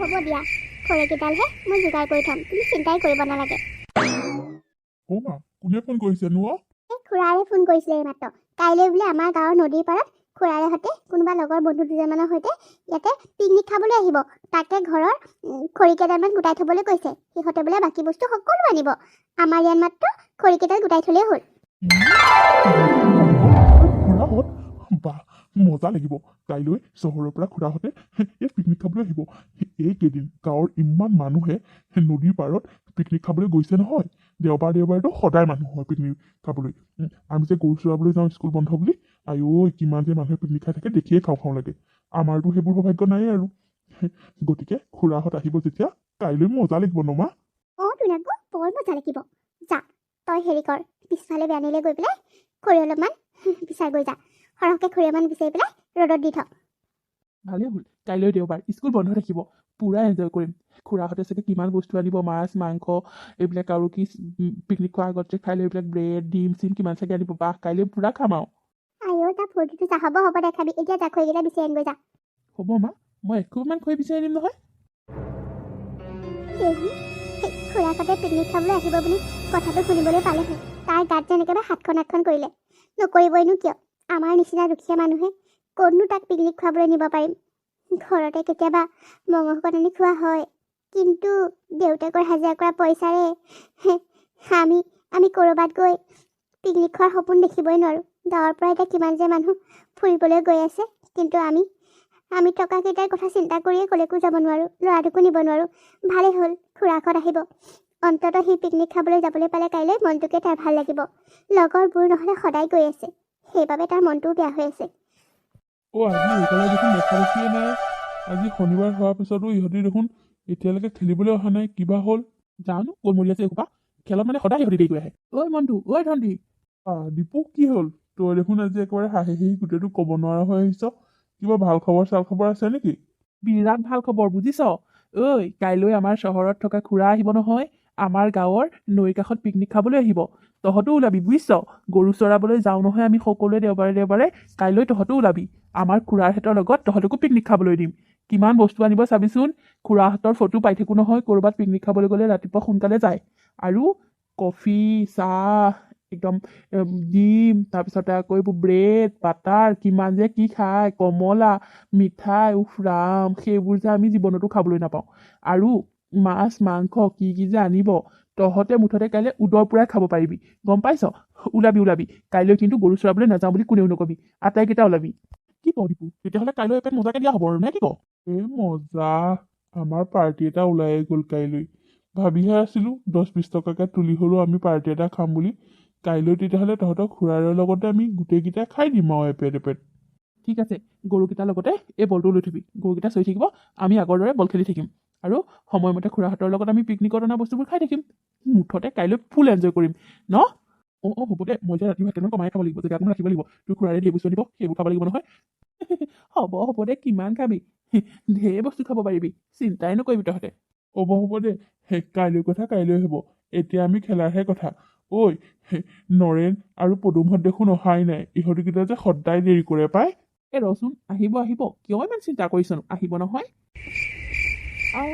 হ'ব দিয়া খৰিকেইডালহে মই যোগাৰ কৰি থ'ম তুমি চিন্তাই কৰিব নালাগে অ' মা কোনে ফোন কৰিছে নো? এই খুৰাৰে ফোন কৰিছিলে এইমাত্ৰ কাইলৈ বোলে আমাৰ গাঁৱৰ নদীৰ পাৰত খুৰাৰে সৈতে কোনোবা লগৰ বন্ধু দুজনমানৰ সৈতে ইয়াতে পিকনিক খাবলৈ আহিব তাকে ঘৰৰ খৰিকেইডালমান গোটাই থ'বলৈ কৈছে সিহঁতে বোলে বাকী বস্তু সকলো আনিব আমাৰ ইয়াত মাত্ৰ খৰিকেইডাল গোটাই থ'লেই হ'ল খুৰাহঁত বা মজা লাগিব কাইলৈ চহৰৰ পৰা খুৰাহঁতে এই পিকনিক খাবলৈ আহিব এইকেইদিন গাঁৱৰ ইমান মানুহে নদীৰ পাৰত পিকনিক খাবলৈ গৈছে নহয় দেওবাৰেতো সদায় মানুহ হয় পিকনিক খাবলৈ আমি যে গৰু চৰাবলৈ যাওঁ স্কুল বন্ধ বুলি আইঐ কিমান যে মানুহে পিকনিক খাই থাকে দেখিয়ে খাওঁ লাগে আমাৰতো সেইবোৰ সৌভাগ্য নাই আৰু গতিকে খুৰাহঁত আহিব যেতিয়া কাইলৈ মজা লাগিব ন মা তুনাকো বৰ মজা লাগিব যা তই হেৰি কৰ পিছফালে বেয়ানিলে গৈ পেলাই খৰি অলপমান বিচাৰ গৈ যা সৰহকৈ খৰি অলপমান বিচাৰি পেলাই ৰ'দত দি থ ভালেই হ'ল কাইলৈ দেওবাৰ স্কুল বন্ধ থাকিব পূৰা এনজয় কৰিম খুৰাহঁতে চাগে কিমান বস্তু আনিব মাছ মাংস এইবিলাক আৰু কি পিকনিক খোৱাৰ আগত যে খাই লৈ এইবিলাক ব্ৰেড ডিম চিম কিমান চাগে আনিব বাহ কাইলৈ পূৰা খাম আৰু তাৰ ফূৰ্তিটো যা হ'ব দেখাবি এতিয়া যা খৰিকেইটা বিচাৰি আনিব যা হ'ব মা মই এখোপমান খৰি বিচাৰি আনিম নহয় খুৰাহঁতে পিকনিক খাবলৈ আহিব বুলি কথাটো শুনিবলৈ পালেহে তাৰ গাত যেনেকৈ হাতখন কৰিলে নকৰিবইনো কিয় আমাৰ নিচিনা দুখীয়া মানুহে ক'তনো তাক পিকনিক খুৱাবলৈ নিব পাৰিম ঘৰতে কেতিয়াবা মঙহকণ আনি খোৱা হয় কিন্তু দেউতাকৰ হাজিৰা কৰা পইচাৰে আমি ক'ৰবাত গৈ পিকনিক খোৱাৰ সপোন দেখিবই নোৱাৰোঁ গাঁৱৰ পৰা এতিয়া কিমান যে মানুহ ফুৰিবলৈ গৈ আছে কিন্তু আমি টকাকেইটাৰ কথা চিন্তা কৰিয়ে ক'লৈকো যাব নোৱাৰোঁ ল'ৰাটোকো নিব নোৱাৰোঁ ভালেই হ'ল খুৰাহঁত আহিব অন্ততঃ সি পিকনিক খাবলৈ যাবলৈ পালে কাইলৈ মনটোকে তাৰ ভাল লাগিব লগৰবোৰ নহ'লে সদায় গৈ আছে সেইবাবে তাৰ মনটোও বেয়া হৈ আছে আজি এইফালে দেখোন দেখা দেখিয়ে নাই আজি শনিবাৰ হোৱাৰ পিছতো ইহঁতি দেখোন এতিয়ালৈকে খেলিবলৈ অহা নাই কিবা হ'ল জানো ক'ত মৰি আছে এসোপা খেলত মানে সদায় ইহঁতি দেৰি কৰি আহে ঐ মণ্টু ঐ ধণ্টি দীপু কি হ'ল তই দেখোন আজি একেবাৰে হাঁহি গোটেইটো ক'ব নোৱাৰা হৈ আহিছ কিবা ভাল খবৰ চাল খবৰ আছে নেকি বিৰাট ভাল খবৰ বুজিছ ঐ কাইলৈ আমাৰ চহৰত থকা খুৰা আহিব নহয় আমাৰ গাঁৱৰ নৈৰ কাষত পিকনিক খাবলৈ আহিব তহঁতো ওলাবি বুজিছ গৰু চৰাবলৈ যাওঁ নহয় আমি সকলোৱে দেওবাৰে কাইলৈ তহঁতো ওলাবি আমাৰ খুৰাহঁতৰ লগত তহঁতকো পিকনিক খাবলৈ দিম কিমান বস্তু আনিব চাবিচোন খুৰাহঁতৰ ফটো পাই থাকোঁ নহয় ক'ৰবাত পিকনিক খাবলৈ গ'লে ৰাতিপুৱা সোনকালে যায় আৰু কফি চাহ একদম ডিম তাৰপিছতে আকৌ এইবোৰ ব্ৰেড বাটাৰ কিমান যে কি খায় কমলা মিঠাই উফৰাম সেইবোৰ যে আমি জীৱনতো খাবলৈ নাপাওঁ আৰু মাছ মাংস কি যে আনিব তহঁতে মুঠতে কাইলৈ উদৰ পূৰাই খাব পাৰিবি গম পাইছ ওলাবি কাইলৈ কিন্তু গৰু চৰাবলৈ নাযাওঁ বুলি কোনেও নকবি আটাইকেইটা ওলাবি কি কওঁ দীপু তেতিয়াহ'লে কাইলৈ এপেট মজাকে দিয়া হ'ব আৰু নে কি কওঁ মজা আমাৰ পাৰ্টি এটা ওলাই গ'ল কাইলৈ ভাবিহে আছিলোঁ 10-20 টকাকৈ তুলি হ'লেও আমি পাৰ্টি এটা খাম বুলি কাইলৈ তেতিয়াহ'লে তহঁতক খুৰাৰৰ লগতে আমি গোটেইকেইটা খাই দিম আৰু এপেট ঠিক আছে গৰুকেইটাৰ লগতে এই বলটো লৈ থবি গৰুকেইটা চৰি থাকিব আমি আগৰ দৰে বল খেলি থাকিম আৰু সময়মতে খুৰাহঁতৰ লগত আমি পিকনিকত অনা বস্তুবোৰ খাই থাকিম মুঠতে কাইলৈ ফুল এনজয় কৰিম ন হ'ব দে মই এতিয়া ৰাতি ভাত কেইটামান কমাই খাব লাগিব জেগা অকণমান ৰাখিব লাগিব তোৰ খুৰাৰে ধেৰ বস্তু আনিব সেইবোৰ খাব লাগিব নহয় হ'ব দে কিমান খাবি ঢেৰ বস্তু খাব পাৰিবি চিন্তাই নকৰিবি তহঁতে হ'ব দে কাইলৈ কথা কাইলৈ হ'ব এতিয়া আমি খেলাৰহে কথা ঐ নৰেন আৰু পদুমহঁত দেখোন অহাই নাই ইহঁতকেইটা যে সদায় দেৰি কৰে পায় ৰচোন আহিব কিয় ইমান চিন্তা কৰিছনো আহিব নহয় আৰু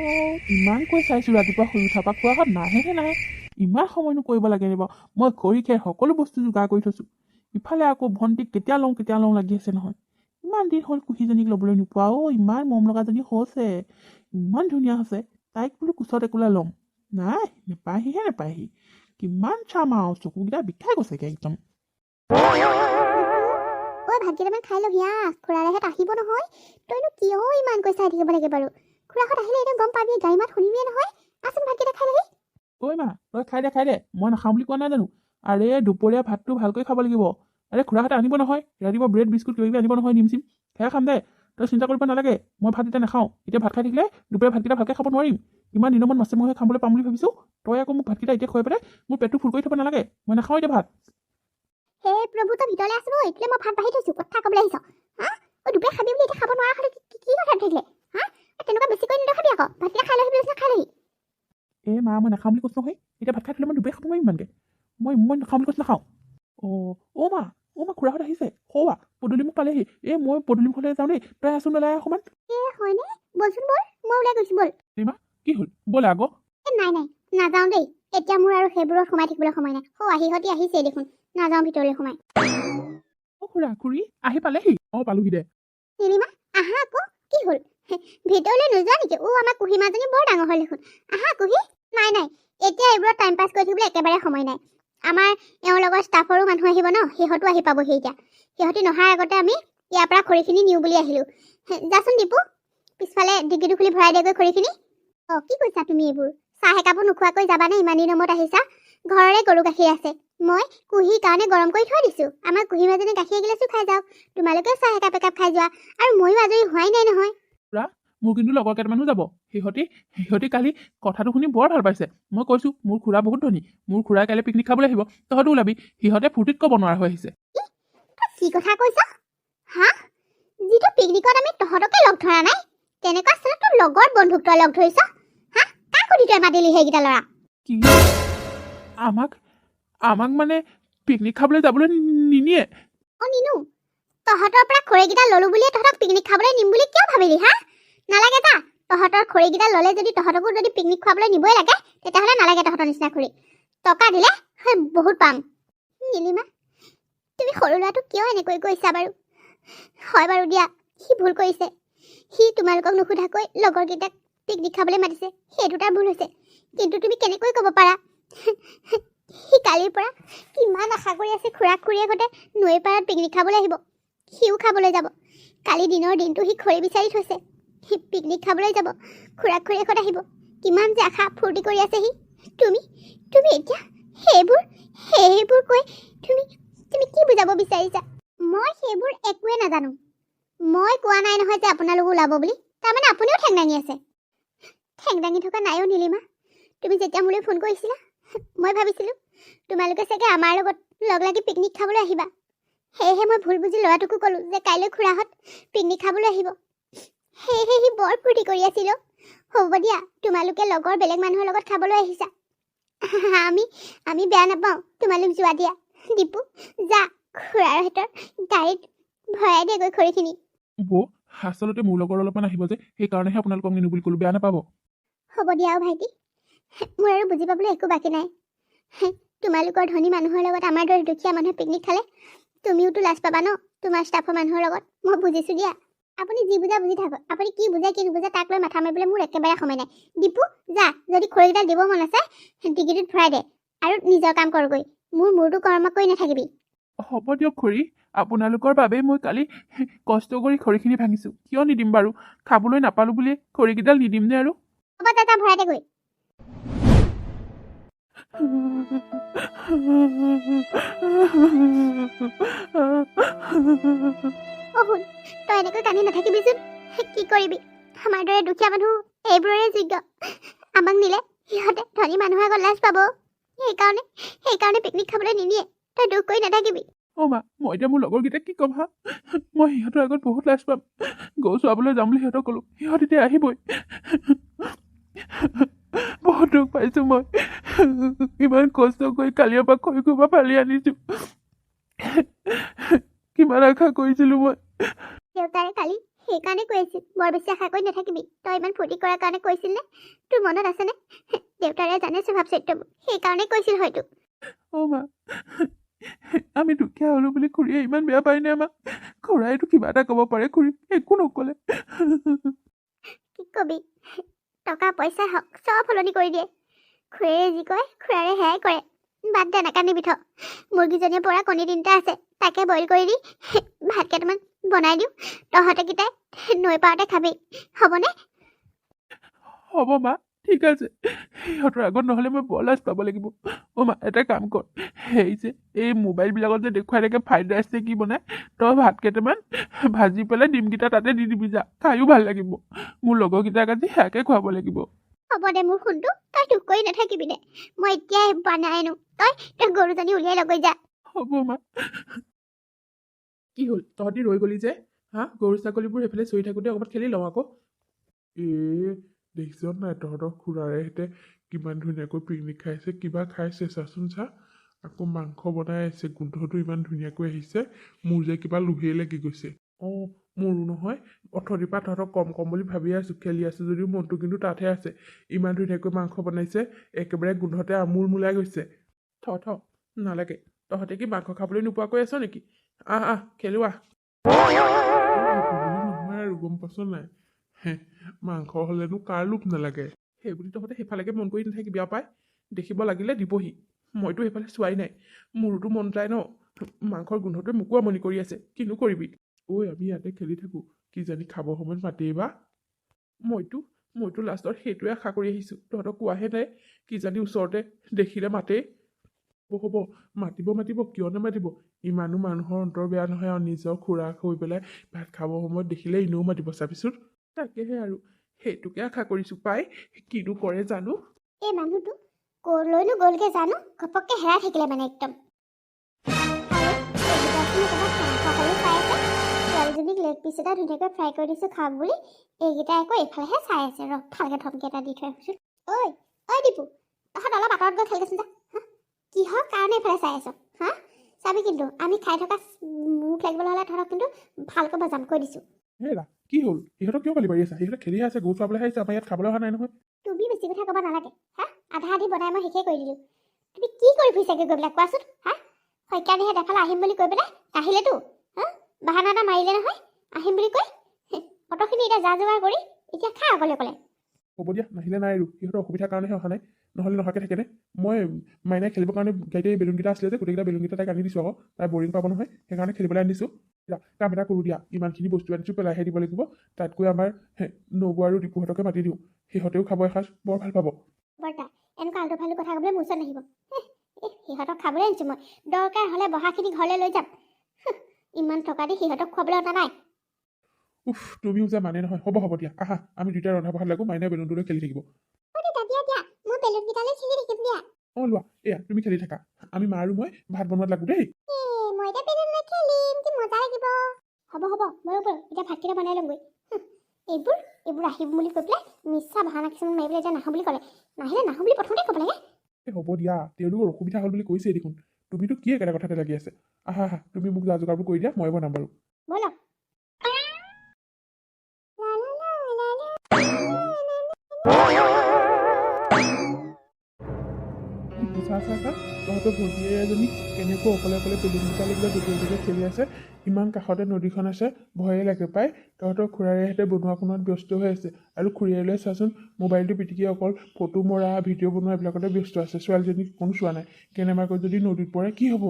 ইমান কৈ চাইছোঁ ৰাতিপুৱা শুই উঠাৰ পৰা খোৱাহঁত নাহে ইমান সময়নো কৰিব লাগে নে বাৰু মই খৰি খেৰ সকলো বস্তু যোগাৰ কৰি থৈছোঁ ইফালে আকৌ ভণ্টিক কেতিয়া লওঁ লাগি আছে নহয় ইমান দিন হ'ল কুহিজনীক ল'বলৈ নোপোৱা ইমান মৰম লগাজনী হৈছে ইমান ধুনীয়া হৈছে তাইক বোলো কোচত একোলা ল'ম নাই নেপায়হি কিমান চাম আৰু চকুকেইটা বিষাই গৈছেগে একদম ভাত কেইটামান খাই লবি খুৰাৰেহঁত আহিব নহয় তইনো কিয় ইমানকৈ চাই থাকিব লাগে বাৰু খুৰাহঁত আহিলে একদম গম পাবি গাড়ী মাত শুনিবিয়ে নহয় আচোন ভাতকেইটা খাই লবি মা তই খাই দে মই নাখাওঁ বুলি কোৱা নাই জানো আৰে দুপৰীয়া ভাতটো ভালকৈ খাব লাগিব আৰে খুৰাহঁতে আনিব নহয় ৰাতিপুৱা ব্ৰেড বিস্কুট কিবা আনিব নহয় নিম চিম সেয়া খাম দে তই চিন্তা কৰিব নালাগে মই ভাত এতিয়া নাখাওঁ এতিয়া ভাত খাই থাকিলে দুপৰীয়া ভাতকেইটা ভালকৈ খাব নোৱাৰিম ইমান দিনৰ মূৰত মাছে মঙহে খাবলৈ পাম বুলি ভাবিছোঁ তই আকৌ মোক ভাতকেইটা এতিয়া খুৱাই পেলাই মোৰ পেটটো ফুল কৰি থ'ব নালাগে মই নাখাওঁ এতিয়া ভাত হে প্ৰভু তই ভিতৰলৈ আছো এতিয়া মই ভাত বাঢ়ি থৈছোঁ কথা ক'বলৈ আহিছ দুপৰীয়া খাবি বুলি এতিয়া খাব নোৱাৰা হ'লে কি কথা থাকিলে তেনেকুৱা বেছিকৈ নেদেখাবি আকৌ ভাতকেইটা খাই লবি খাই লবি মা মই নাখাওঁ বুলি কৈছোঁ নহয় এতিয়া ভাত খাই থ'লে মই দুপৰীয়া খাব নোৱাৰিম ইমানকৈ মই নাখাওঁ বুলি কৈছোঁ নাখাওঁ মা খুৰাহঁত আহিছে পদূলি মোক পালেহি মই পদূলি মুখলৈ যাওঁ দেই তই আছোন ওলাই অকণমান হয়নে বলচোন বল মই ওলাই গৈছো ব'ল। কি হ'ল ব'লা আকৌ। নাই নাযাওঁ দেই, এতিয়া মোৰ আৰু সেইবোৰত সোমাই থাকিবলৈ সময় নাই। আহিহঁতি আহিছেই দেখোন, নাযাওঁ ভিতৰলৈ সোমাই। খুৰা খুৰী আহি পালেহি। পালোহি দে। নীলিমা আহা আকৌ, কি হ'ল ভিতৰলৈ নোযোৱা নেকি? আমাৰ কুহি মাজনী বৰ ডাঙৰ হ'ল দেখোন। আহা কুহি। নাই এতিয়া এইবোৰত টাইম পাছ কৰি থাকিবলৈ একেবাৰে সময় নাই। আমাৰ এওঁৰ লগৰ ষ্টাফৰো মানুহ আহিব ন, সিহঁতো আহি পাবহি এতিয়া। সিহঁতি নহাৰ আগতে আমি ইয়াৰ পৰা খৰিখিনি নিওঁ বুলি আহিলোঁ। যাচোন দীপু, পিছফালে ডিগ্গিটো খুলি ভৰাই দেগৈ খৰিখিনি। কি কৈছা তুমি এইবোৰ? চাহ একাপো নোখোৱাকৈ যাবানে? ইমান দিনৰ মূৰত আহিছা। ঘৰৰে গৰু গাখীৰ আছে, মই কুহিৰ কাৰণে গৰম কৰি থৈ দিছোঁ। আমাৰ কুহি মাজনী গাখীৰ এগিলাচো খাই যাওক, তোমালোকেও চাহ একাপ খাই যোৱা। আৰু ময়ো আজৰি হোৱাই নাই নহয়। মোৰ কিন্তু লগৰ কেইটামানো যাব। সিহঁতি কালি কথাটো শুনি বৰ ভাল পাইছে। মই কৈছোঁ মোৰ খুৰা বহুত ধনী, মোৰ খুৰাই কাইলৈ পিকনিক খাবলৈ আহিব, তহঁতো ওলাবি। সিহঁতে ফূৰ্তিত ক'ব নোৱাৰা হৈ আহিছে। কি কথা কৈছা? যিটো পিকনিকত আমি তহঁতকে লগ ধৰা নাই, তেনেকুৱা স্থলত তোৰ লগৰ বন্ধুক তই লগ ধৰিছ? কাক সুধি তই মাতিলি সেইকেইটা ল'ৰা? কি আমাক মানে পিকনিক খাবলৈ যাবলৈ নিনিয়ে? নিনো। তহঁতৰ পৰা খৰিকেইটা ললো বুলিয়ে তহঁতক পিকনিক খাবলৈ নিম বুলি কিয় ভাবিলি? নালাগে যা। তহঁতৰ খৰিকেইটা ল'লে যদি তহঁতকো যদি পিকনিক খাবলৈ নিবই লাগে, তেতিয়াহ'লে নালাগে তহঁতৰ নিচিনা খৰি। টকা দিলে বহুত পাম। নীলিমা, তুমি সৰু ল'ৰাটোক কিয় এনেকৈ কৈছা বাৰু? হয় বাৰু দিয়া, সি ভুল কৰিছে। সি তোমালোকক নুসুধাকৈ লগৰকেইটাক পিকনিক খাবলৈ মাতিছে, সেইটো তাৰ ভুল হৈছে। কিন্তু তুমি কেনেকৈ ক'ব পাৰা? সি কালিৰ পৰা কিমান আশা কৰি আছে খুৰাক খুৰীয়ে সৈতে নৈৰ পাৰত পিকনিক খাবলৈ আহিব। সিও খাবলৈ যাব। কালি দিনৰ দিনটো সি খৰি বিচাৰি থৈছে। সি পিকনিক খাবলৈ যাব, খুৰাক খুৰীয়ে সৈতে আহিব। কিমান যে আশা ফূৰ্তি কৰি আছে সি। তুমি এতিয়া সেইবোৰ কৈ তুমি কি বুজাব বিচাৰিছা? মই সেইবোৰ একোৱে নাজানো। মই কোৱা নাই নহয় যে আপোনালোক ওলাব বুলি। তাৰমানে আপুনিও ঠেং দাঙি আছে। ঠেং দাঙি থকা নাইও নীলিমা। তুমি যেতিয়া মোলৈ ফোন কৰিছিলা, মই ভাবিছিলোঁ তোমালোকে চাগে আমাৰ লগত লগ লাগি পিকনিক খাবলৈ আহিবা। সেয়েহে মই ভুল বুজি ল'ৰাটোকো ক'লোঁ যে কাইলৈ খুৰাহঁত পিকনিক খাবলৈ আহিব। সেয়েহে সি বৰ ফূৰ্তি কৰি আছিল। হ'ব দিয়া, তোমালোকে লগৰ বেলেগ মানুহৰ লগত খাবলৈ আহিছা। আমি বেয়া নাপাওঁ, তোমালোক যোৱা দিয়া। দীপু যা, খুৰাৰ হাতৰ গাড়ীত ভৰাই দেগৈ খৰিখিনি। আচলতে মোৰ লগৰ অলপমান আহিব যে, সেইকাৰণেহে আপোনালোকক নিনো বুলি ক'লোঁ, বেয়া নাপাব। হ'ব দিয়া ভাইটি, মোৰ আৰু বুজি পাবলৈ একো বাকী নাই। তোমালোকৰ ধনী মানুহৰ লগত আমাৰ দৰে দুখীয়া মানুহে পিকনিক খালে তুমিওতো লাজ পাবা ন, তোমাৰ ষ্টাফৰ মানুহৰ লগত। মই বুজিছোঁ দিয়া। আপুনি যি বুজা বুজি থাকক। আপুনি কি বুজে কি নুবুজে তাক লৈ মাথা মাৰিবলৈ মোৰ একেবাৰে সময় নাই। দীপু যা, যদি খৰিকেইডাল দিব মন আছে ডিগ্গিটোত ভৰাই দে আৰু নিজৰ কাম কৰগৈ। মোৰ মূৰটো কৰ্ম কৰি নাথাকিবি। হ'ব দিয়ক খুৰী, আপোনালোকৰ বাবে মই কালি কষ্ট কৰি খৰিখিনি ভাঙিছোঁ। কিয় নিদিম বাৰু? খাবলৈ নাপালোঁ বুলি খৰিকেইডাল নিদিমনে আৰু? হ'ব যা ভৰাই দেগৈ। শুন, তই এনেকৈ কান্দি নাথাকিবিচোন। কি কৰিবি, আমাৰ দৰে দুখীয়া মানুহ এইবোৰৰে যোগ্য। আমাক নিলে সিহঁতে ধনী মানুহৰ আগত লাজ পাব। সেইকাৰণে পিকনিক খাবলৈ নিনিয়ে। তই দুখ কৰি নাথাকিবি। মা, মই এতিয়া মোৰ লগৰকেইটাক কি ক'ম? মই সিহঁতৰ আগত বহুত লাজ পাম। গৰু চৰাবলৈ যাম বুলি সিহঁতক ক'লোঁ, সিহঁত এতিয়া আহিবই। বহুত দুখ পাইছোঁ মই। ইমান কষ্ট কৰি কালিৰ পৰা খৰি খোপা ফালি আনিছোঁ। কিমান আশা কৰিছিলোঁ মই। দেউতাৰে কালি সেইকাৰণে কৈ আছিল, বৰ বেছি আশা কৰি নাথাকিবি। তই ইমান ফূৰ্তি কৰাৰ কাৰণে কৈছিল নে? তোৰ মনত আছেনে? দেউতাৰে জানে স্বভাৱ চৰিত্ৰবোৰ, সেইকাৰণে কৈছিল হয়তো। মা, আমি দুখীয়া হ'লো বুলি খুৰীয়ে ইমান বেয়া পায়নে আমাক? খুৰাইতো কিবা এটা ক'ব পাৰে, খুৰী একো নক'লে। কি কবি, টকা পইচাই হওক চব সলনি কৰি দিয়ে। খুৰীয়ে যি কয় খুৰাৰে সেয়াই কৰে। বাদ দে, নাকান্দিবি থ। মুৰ্গীজনীয়ে পৰা কণী 3টা আছে, তাকে বইল কৰি দি ভাত কেইটামান বনাই দিওঁ। তহঁতেকেইটাই নৈ পাৰতে খাবি, হ'বনে? হ'ব মা, ঠিক আছে। সিহঁতৰ আগত নহ'লে মই বৰ লাজ পাব লাগিব। মা, এটা কাম কৰ, এই মোবাইলবিলাকত যে দেখুৱাই থাকে ফ্ৰাইড ৰাইচ নে কি বনাই, তই ভাত কেইটামান ভাজি পেলাই ডিমকেইটা তাতে দি দিবি যা, খায়ো ভাল লাগিব। মোৰ লগৰকেইটাক আজি সেয়াকে খুৱাব লাগিব। হ'ব দে মোৰ সোণটো, তই দুখ কৰি নাথাকিবি দে। মই এতিয়াই বনাই আনো, তই গৰুজনী উলিয়াই লৈ যা। হ'ব মা। কি হ'ল, তহঁতি ৰৈ গলি যে? গৰু ছাগলীবোৰ সেইফালে চৰি থাকোঁতে অকণমান খেলি লওঁ আকৌ। দেখিছ নাই তহঁতৰ খুৰাৰে হেঁতে কিমান ধুনীয়াকৈ পিকনিক খাইছে, কিবা খাইছে চাচোন চা। আকৌ মাংস বনাই আছে, গোন্ধটো ইমান ধুনীয়াকৈ আহিছে, মোৰ যে কিবা লোভেই লাগি গৈছে। মোৰো নহয় অথনিৰ পৰা তহঁতক কম কম বুলি ভাবি আছোঁ, খেলি আছোঁ যদিও মনটো কিন্তু তাতহে আছে। ইমান ধুনীয়াকৈ মাংস বনাইছে, একেবাৰে গোন্ধতে আমোল মোলাই গৈছে। থ নালাগে, তহঁতে কি মাংস খাবলৈ নোপোৱাকৈ আছ নেকি? আহ খেলো আহ। সেইটো বুলি নহয় আৰু গম পাইছ নাই, মাংস হ'লেনো কাৰ লোভ নালাগে। সেইবুলি তহঁতে সেইফালেকে মন কৰি নাথাকিবি আৰু পাই, দেখিব লাগিলে দিবহি। মইতো সেইফালে চোৱাই নাই, মোৰোতো মন যায় ন। মাংসৰ গোন্ধটোৱে মোকো আমনি কৰি আছে, কিনো কৰিবি। ঐ আমি ইয়াতে খেলি থাকোঁ, কিজানি খাব সময়ত মাতেই বা। মইতো লাষ্টত সেইটোৱে আশা কৰি আহিছোঁ, তহঁতক কোৱাহে নাই, কিজানি ওচৰতে দেখিলে মাতেই। হ'ব মাতিব, কিয় নামাতিব। ইমানো মানুহৰ অন্তৰ বেয়া নহয় আৰু নিজৰ খুৰাক হৈ পেলাই ভাত খাব সময়ত দেখিলে এনেও মাতিব চাবিচোন। তাকেহে আৰু সেইটোকে আশা কৰিছোঁ পাই, কিনো কৰে জানো। এই মানুহটো ক'লৈনো গ'লগে জানো, ঘপককে হেৰাই থাকিলে মানে একদম। ছোৱালীজনীক লেগ পিচ এটা ধুনীয়াকৈ ফ্ৰাই কৰি দিছোঁ খাম বুলি, এইকেইটা আকৌ এইফালেহে চাই আছে। ৰ ভালকে ধমকি এটা দি থৈ আহিছোঁ। ঐ দীপু, তহঁত অলপ আঁতৰত গৈ খেলগৈচোন যা। কিহৰ কাৰণে এইফালে চাই আছ? চাবি কিন্তু আমি খাই থকা মুখ লাগিবলৈ হ'লে তহঁতক কিন্তু ভালকৈ বজাম কৈ দিছোঁ। হেৰা কি হ'ল, ইহঁতক কিয় গালি পাৰি আছা? ইহঁতে খেলিহে আছে, গৰু চৰাবলৈ আহিছে, আমাৰ ইয়াত খাবলৈ অহা নাই নহয়। তুমি বেছি কথা ক'ব নালাগে। আধা আধি বনাই মই শেষে কৰি দিলোঁ। তুমি কি কৰি ফুৰিছাগে গৈ পেলাই কোৱাচোন? শইকীয়ানীহঁত এফালে আহিম বুলি কৈ পেলাই নাহিলেতো। বাহানা এটা মাৰিলে নহয় আহিম বুলি কৈ। অট'খিনি এতিয়া যা যোগাৰ কৰি এতিয়া খা অকলে অকলে। হ'ব দিয়া, নাহিলে নাই আৰু ইহঁতৰ অসুবিধাৰ কাৰণেহে অহা নাই, নহ'লে নহাকৈ থাকেনে। মই মাইনাই খেলিবৰ কাৰণে গাড়ীতে বেলুনকেইটা আছিলে যে, গোটেইকেইটা বেলুনকেইটা তাইক আনি দিছোঁ আকৌ, তাই বৰিং পাব নহয়, সেইকাৰণে খেলিবলৈ আনি দিছোঁ। কাম এটা কৰোঁ দিয়া, ইমানখিনি বস্তু আনিছোঁ পেলাইহে দিব লাগিব, তাতকৈ আমাৰ নবৌ আৰু দীপুহঁতকে মাতি দিওঁ, সিহঁতেও খাব এসাঁজ, বৰ ভাল পাব। বৰ্তা এনেকুৱা আলটু ফালটু কথা ক'বলৈ মোৰ ওচৰত নাহিব। সিহঁতক খাবলৈ আনিছোঁ মই, দৰকাৰ হ'লে বহাখিনি ঘৰলৈ লৈ যাম। ইমান টকা দি সিহঁতক খুৱাবলৈ অনা নাই। তুমিও যে মানে নহয়। হ'ব দিয়া, আহা আমি দুইটা ৰন্ধা বঢ়াত লাগো, মাইনাই বেলুনটোলৈ খেলি থাকিব। দিয়া মই বেলুনকেইটালৈ খেলি থাকিম দিয়া। লোৱা এয়া তুমি খেলি থাকা, আমি মা আৰু মই ভাত বনোৱাত লাগো দেই। মই এতিয়া বেলুন লৈ খেলিম, কি মজা লাগিব। হ'ব ময়ো ব'ল এতিয়া ভাতকেইটা বনাই ল'মগৈ। এইবোৰ আহিম বুলি কৈ পেলাই মিছা বাহানা কিছুমান মাৰি পেলাই এতিয়া নাহোঁ বুলি ক'লে। নাহিলে নাহোঁ বুলি প্ৰথমতে ক'ব লাগে। হ'ব দিয়া, তেওঁলোকৰ অসুবিধা হ'ল বুলি কৈছেই দেখোন, তুমিতো কি একেটা কথাতে লাগি আছে। আহা তুমি মোক যা যোগাৰবোৰ কৰি দিয়া, মই বনাম বাৰু। ব'লক। চা তহঁতৰ ভণ্টি এজনী কেনেকৈ অকলে বেলুনকেইটা লৈ পেলাই জঁপিয়াই খেলি আছে। ইমান কাষতে নদীখন আছে, ভয়ে লাগে পাই। তহঁতৰ খুৰাৰেহঁতে বনোৱা কোনোৱাত ব্যস্ত হৈ আছে, আৰু খুৰীয়ালৈ চাচোন মোবাইলটো পিটিকি অকল ফটো মৰা ভিডিঅ' বনোৱা এইবিলাকতে ব্যস্ত আছে। ছোৱালীজনীক কোনো চোৱা নাই, কেনেবাকৈ যদি নদীত পৰে কি হ'ব।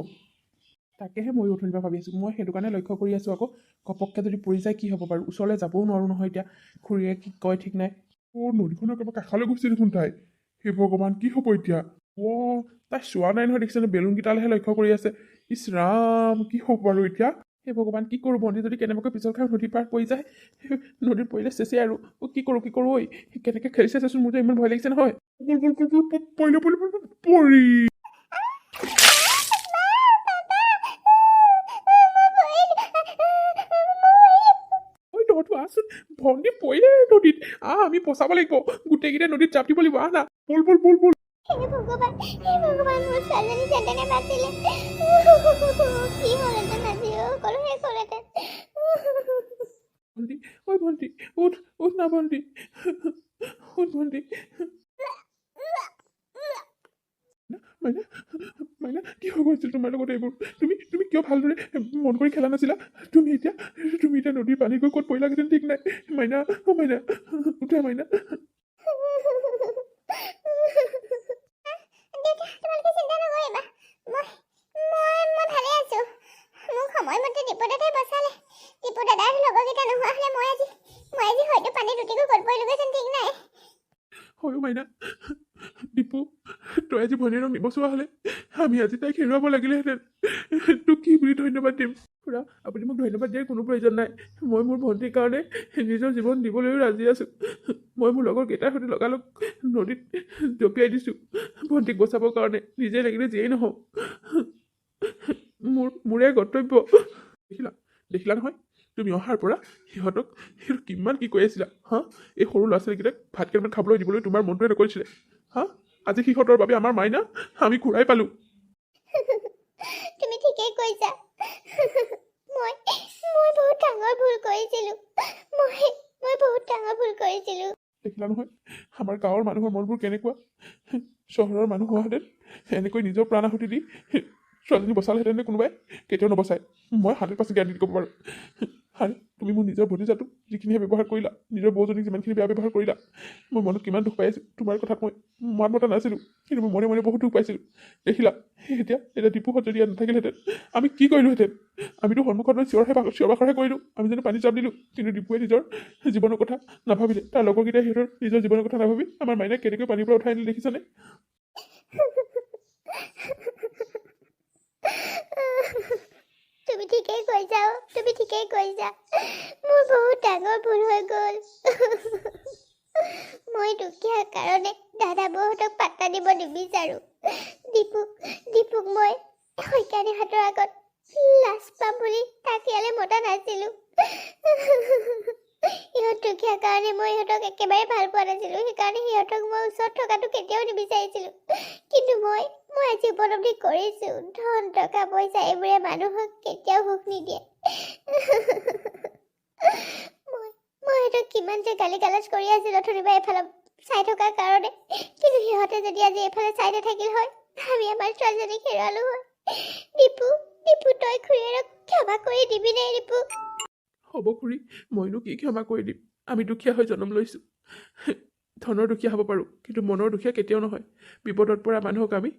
তাকেহে ময়ো অথনিৰ পৰা ভাবি আছোঁ, মই সেইটো কাৰণে লক্ষ্য কৰি আছোঁ আকৌ, ঘপককৈ যদি পৰি যায় কি হ'ব বাৰু। ওচৰলৈ যাবও নোৱাৰোঁ নহয় এতিয়া, খুৰীয়ে কি কয় ঠিক নাই। নদীখনৰ একেবাৰে কাষলৈ গৈছে দেখোন তাই। হে ভগৱান কি হ'ব এতিয়া। তাই চোৱা নাই নহয়, দেখিছেনে বেলুনকেইটালৈহে লক্ষ্য কৰি আছে। ইছ ৰাম কি হ'ব বাৰু এতিয়া। হে ভগৱান কি কৰোঁ, ভণ্টি যদি কেনেবাকৈ পিছল খাই নদীৰ পাৰত পৰি যায়, নদীত পৰিলে চেচে আৰু। কি কৰোঁ ঐ, কেনেকৈ খেলিছে চাচোন, মোৰ যে ইমান ভয় লাগিছে নহয়। পৰি তহঁতো আছোন, ভণ্টি পৰিলে নদীত। আমি বচাব লাগিব, গোটেইকেইটা নদীত জাপ দিব লাগিব। আহ না, বল। হে ভগৱান মোৰ ছোৱালীজনী যেনেকে নাছিলে কি হ'লহেঁতেন আজি সকলো শেষ হ'লহেঁতেন। ভণ্টি উঠ না ভণ্টি, ভণ্টি। মাইনা কি হৈ গৈছিল তোমাৰ লগত এইবোৰ? তুমি কিয় ভালদৰে মন কৰি খেলা নাছিলা? তুমি এতিয়া নদীৰ পানী গৈ ক'ত পৰিলাগেতেন ঠিক নাই। মাইনা উঠা মাইনা। তোমালোকে চিন্তা নকৰিবা, মই ভালে আছো। মোক সময়মতে দীপু দাদাই বচালে। দীপু দাদাৰ লগৰকেইটা নোহোৱা হ'লে মই আজি হয়তো পানীত উটি গৈ ক'ত পৰিলোগৈচোন ঠিক নাই। হয় মাইনা, দীপু তই আজি ভনীৰক নিবচোৱা হ'লে আমি আজি তাইক হেৰুৱাব লাগিলেহেঁতেন। তোক কি বুলি ধন্যবাদ দিম। খুৰা আপুনি মোক ধন্যবাদ দিয়াৰ কোনো প্ৰয়োজন নাই। মই মোৰ ভণ্টিৰ কাৰণে নিজৰ জীৱন দিবলৈও ৰাজি আছোঁ। মই মোৰ লগৰ কেইটাৰ সৈতে লগালগ নদীত জঁপিয়াই দিছোঁ ভণ্টিক বচাবৰ কাৰণে, নিজে লাগিলে যিয়েই নহওঁ। মোৰে কৰ্তব্য। দেখিলা নহয়, তুমি অহাৰ পৰা সিহঁতক কিমান কি কৈ আছিলা। এই সৰু ল'ৰা ছোৱালীকেইটাক ভাত কেইটামান খাবলৈ দিবলৈ তোমাৰ মনটোৱে নকৰিছিলে। আজি সিহঁতৰ বাবে আমাৰ মাইনা আমি ঘূৰাই পালোঁ। তুমি ঠিকেই কৈছা। মই মই বহুত ডাঙৰ ভুল কৰিছিলোঁ মই বহুত ডাঙৰ ভুল কৰিছিলোঁ দেখিলা নহয় আমাৰ গাঁৱৰ মানুহৰ মনবোৰ কেনেকুৱা চহৰৰ মানুহ হোৱাহেঁতেন এনেকৈ নিজৰ প্ৰাণ আহুতি দি ছোৱালীজনী বচালেহেঁতেন নে কোনোবাই কেতিয়াও নবচায় মই 100% গেৰাণ্টি ক'ব পাৰোঁ আৰু তুমি মোৰ নিজৰ ভতিজাটোক যিখিনিহে ব্যৱহাৰ কৰিলা নিজৰ বৌজনীক যিমানখিনি বেয়া ব্যৱহাৰ কৰিলা মই মনত কিমান দুখ পাই আছোঁ তোমাৰ কথাত মই মাত মতা নাছিলোঁ কিন্তু মই মনে মনে বহুত দুখ পাইছিলোঁ দেখিলা এতিয়া দীপুহঁত যদি ইয়াত নাথাকিলহেঁতেন আমি কি কৰিলোঁহেঁতেন আমিতো সন্মুখত লৈ চিঞৰ বাখৰহে কৰিলোঁ আমি যেন পানী জাপ দিলোঁ কিন্তু দীপুৱে নিজৰ জীৱনৰ কথা নাভাবিলে তাৰ লগৰকেইটাই সিহঁতৰ নিজৰ জীৱনৰ কথা নাভাবি আমাৰ মাইনাক কেনেকৈ পানীৰ পৰা উঠাই আনিলে দেখিছানে তুমি ঠিকেই কৈছা মোৰ বহুত ডাঙৰ ভুল হৈ গ'ল মই দুখীয়াৰ কাৰণে দাদা বৌহঁতক পাত্তা দিব নিবিচাৰোঁ দীপুক মই শইকীয়ানীহঁতৰ আগত লাজ পাম বুলি তাক ইয়ালৈ মতা নাছিলোঁ ইহঁত দুখীয়াৰ কাৰণে মই ইহঁতক একেবাৰে ভাল পোৱা নাছিলোঁ সেইকাৰণে সিহঁতক মই ওচৰত থকাটো কেতিয়াও নিবিচাৰিছিলোঁ কিন্তু মই আজি উপলব্ধি কৰিছোঁ ধন টকা পইচা এইবোৰে মানুহক কেতিয়াও সুখ নিদিয়ে মই সিহঁতক কিমান যে গালি গালাজ কৰি আছিলোঁ অথনিবা এইফালে চাই থকাৰ কাৰণে কিন্তু সিহঁতে যদি আজি এইফালে চাই নাথাকিল হয় আমি আমাৰ ছোৱালীজনীক হেৰুৱালোঁ হয় দীপু তই খুৰীয়েৰক ক্ষমা কৰি দিবিনে দীপু হ'ব খুৰী মইনো কি ক্ষমা কৰি দিম আমি দুখীয়া হৈ জন্ম লৈছোঁ ধনৰ দুখীয়া হ'ব পাৰোঁ কিন্তু মনৰ দুখীয়া কেতিয়াও নহয় বিপদত পৰা মানুহক আমি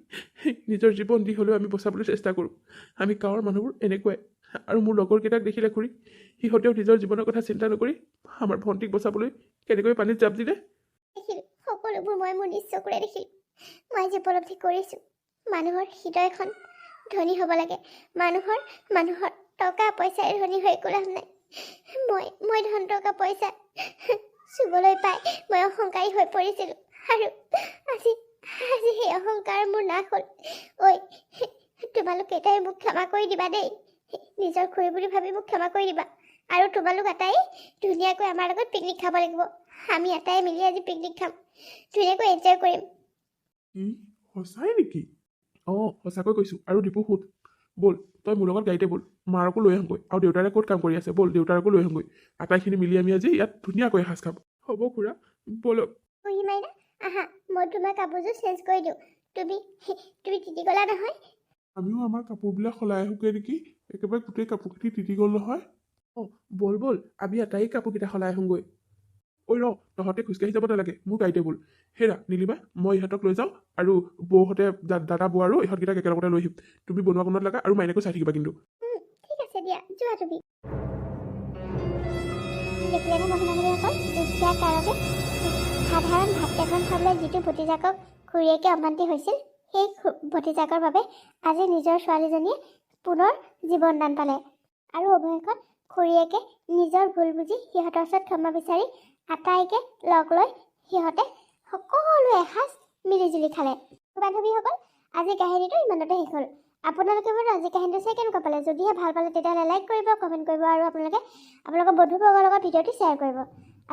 নিজৰ জীৱন দি হ'লেও আমি বচাবলৈ চেষ্টা কৰোঁ আমি গাঁৱৰ মানুহবোৰ এনেকুৱাই আৰু মোৰ লগৰকেইটাক দেখিলে খুৰী সিহঁতেও নিজৰ জীৱনৰ কথা চিন্তা নকৰি আমাৰ ভণ্টিক বচাবলৈ কেনেকৈ পানীত জাপ দিলে দেখিলোঁ সকলোবোৰ মই মোৰ নিজ চকুৰে দেখিলোঁ মই আজি উপলব্ধি কৰিছোঁ মানুহৰ হৃদয়খন ধনী হ'ব লাগে মানুহৰ টকা পইচাৰে ধনী হৈ একো লাভ নাই মই ধন টকা পইচা চুবলৈ পাই মই অহংকাৰী হৈ পৰিছিলোঁ আৰু আজি সেই অহংকাৰ মোৰ নাশ হ'ল ঐ তোমালোক এটাই মোক ক্ষমা কৰি দিবা দেই নিজৰ খুৰী বুলি ভাবি মোক ক্ষমা কৰি দিবা আৰু তোমালোক এটাই ধুনীয়াকৈ আমাৰ লগত পিকনিক খাব লাগিব আমি এটাই মিলি আজি পিকনিক খাম ধুনীয়াকৈ এনজয় কৰিম কি সঁচাই নেকি অঁ সঁচাকৈ কৈছোঁ আৰু দীপু শুন ব'ল তই মোৰ লগত গাড়ীতে ব'ল মাৰকো লৈ আহোঁগৈ আৰু দেউতাৰে ক'ত কাম কৰি আছে ব'ল দেউতাৰকো লৈ আহোঁগৈ আটাইখিনি মিলি আমি আজি ইয়াত ধুনীয়াকৈ এসাঁজ খাম হ'ব খুৰা ব'লক খুৰী মাইনা আহা মই তোমাৰ কাপোৰযোৰ চেঞ্জ কৰি দিওঁ তুমি তিতি গ'লা নহয় আমিও আমাৰ কাপোৰবিলাক সলাই আহোঁগৈ নেকি একেবাৰে গোটেই কাপোৰখিনি তিতি গ'ল নহয় অঁ ব'ল আমি এটাই কাপোৰকেইটা সলাই আহোঁগৈ ঐ ৰ তহঁতে খোজকাঢ়ি যাব নালাগে মোৰ গাড়ীতে ব'ল হেৰা নীলিমা মই ইহঁতক লৈ যাওঁ আৰু বৌহঁতে দাদা বৌ আৰু ইহঁতকেইটাক একেলগতে লৈ আহিম তুমি বনোৱা কোনোৱাত লগা আৰু মাইনাকো চাই থাকিবা কিন্তু ঠিক আছে দিয়া যোৱা তুমি দেখিলেনে মহিলাসকল দুখীয়া কাৰণে সাধাৰণ ভাত এখন খাবলৈ যিটো ভতিজাকক খুৰীয়েকে অমান্তি হৈছিল সেই ভতিজাকৰ বাবে আজি নিজৰ ছোৱালীজনীয়ে পুনৰ জীৱনদান পালে আৰু অৱশেষত খুৰীয়েকে নিজৰ ভুল বুজি সিহঁতৰ ওচৰত ক্ষমা বিচাৰি আটাইকে লগ লৈ সিহঁতে সকলোৱে এসাঁজ মিলিজুলি খালে বান্ধৱীসকল আজি কাহিনীটো ইমানতে শেষ হ'ল আপোনালোকে বাৰু আজি কাহিনীটো চাই কেনেকুৱা পালে যদিহে ভাল পালে তেতিয়াহ'লে লাইক কৰিব কমেণ্ট কৰিব আৰু আপোনালোকৰ বন্ধুবৰ্গৰ লগত ভিডিঅ'টো শ্বেয়াৰ কৰিব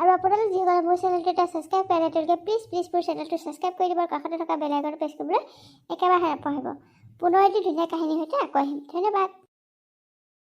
আৰু আপোনালোক যিসকলে মোৰ চেনেলটো এটা ছাবস্ক্ৰাইব কৰে নাই তেওঁলোকে প্লিজ মোৰ চেনেলটো ছাবস্ক্ৰাইব কৰি দিব আৰু কাষতে থকা বেল আইকনটো প্ৰেছ কৰিবলৈ একেবাৰে নপঢ়িব পুনৰ এটি ধুনীয়া কাহিনীৰ সৈতে আকৌ আহিম ধন্যবাদ